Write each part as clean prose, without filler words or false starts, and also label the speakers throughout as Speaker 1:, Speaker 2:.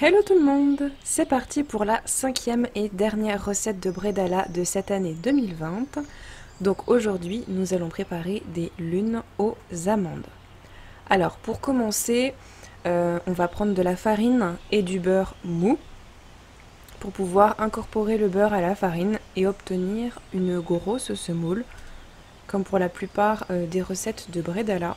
Speaker 1: Hello tout le monde! C'est parti pour la cinquième et dernière recette de bredala de cette année 2020. Donc aujourd'hui, nous allons préparer des lunes aux amandes. Alors pour commencer, on va prendre de la farine et du beurre mou pour pouvoir incorporer le beurre à la farine et obtenir une grosse semoule, comme pour la plupart des recettes de bredala.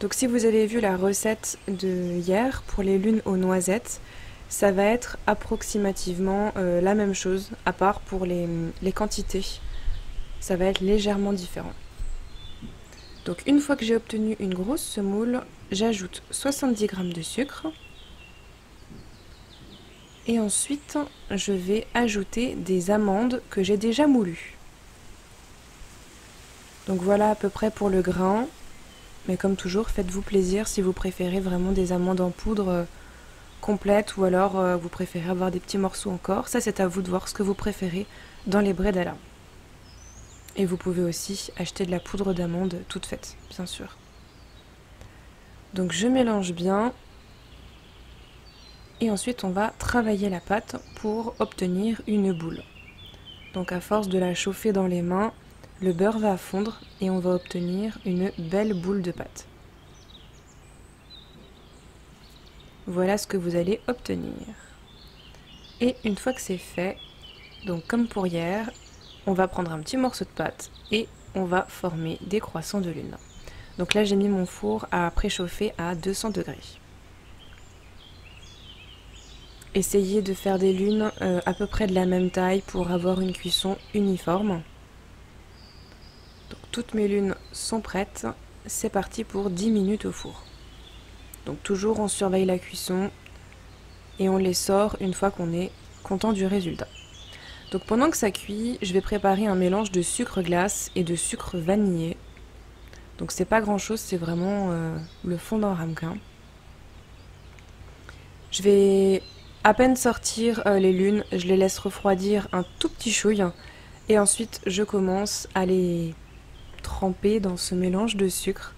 Speaker 1: Donc si vous avez vu la recette de hier pour les lunes aux noisettes, ça va être approximativement la même chose, à part pour les quantités. Ça va être légèrement différent. Donc une fois que j'ai obtenu une grosse semoule, j'ajoute 70 g de sucre. Et ensuite, je vais ajouter des amandes que j'ai déjà moulues. Donc voilà à peu près pour le grain. Mais comme toujours, faites-vous plaisir si vous préférez vraiment des amandes en poudre complètes ou alors vous préférez avoir des petits morceaux encore. Ça, c'est à vous de voir ce que vous préférez dans les bredala. Et vous pouvez aussi acheter de la poudre d'amande toute faite, bien sûr. Donc je mélange bien. Et ensuite, on va travailler la pâte pour obtenir une boule. Donc à force de la chauffer dans les mains, le beurre va fondre et on va obtenir une belle boule de pâte. Voilà ce que vous allez obtenir. Et une fois que c'est fait, donc comme pour hier, on va prendre un petit morceau de pâte et on va former des croissants de lune. Donc là j'ai mis mon four à préchauffer à 200 degrés. Essayez de faire des lunes à peu près de la même taille pour avoir une cuisson uniforme. Donc toutes mes lunes sont prêtes, c'est parti pour 10 minutes au four. Donc toujours on surveille la cuisson et on les sort une fois qu'on est content du résultat. Donc pendant que ça cuit, je vais préparer un mélange de sucre glace et de sucre vanillé. Donc c'est pas grand chose, c'est vraiment le fond d'un ramequin. Je vais à peine sortir les lunes, je les laisse refroidir un tout petit chouille et ensuite je commence à les tremper dans ce mélange de sucre.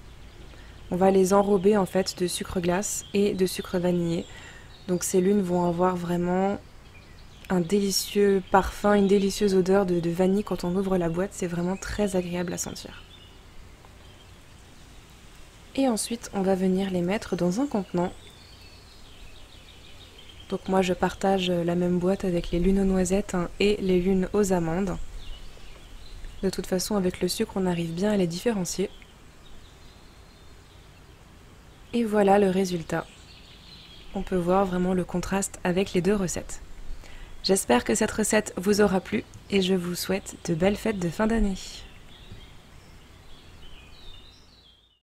Speaker 1: On va les enrober en fait de sucre glace et de sucre vanillé. Donc ces lunes vont avoir vraiment un délicieux parfum, une délicieuse odeur de vanille quand on ouvre la boîte, c'est vraiment très agréable à sentir. Et ensuite, on va venir les mettre dans un contenant. Donc moi, je partage la même boîte avec les lunes aux noisettes et les lunes aux amandes. De toute façon, avec le sucre, on arrive bien à les différencier. Et voilà le résultat. On peut voir vraiment le contraste avec les deux recettes. J'espère que cette recette vous aura plu et je vous souhaite de belles fêtes de fin d'année.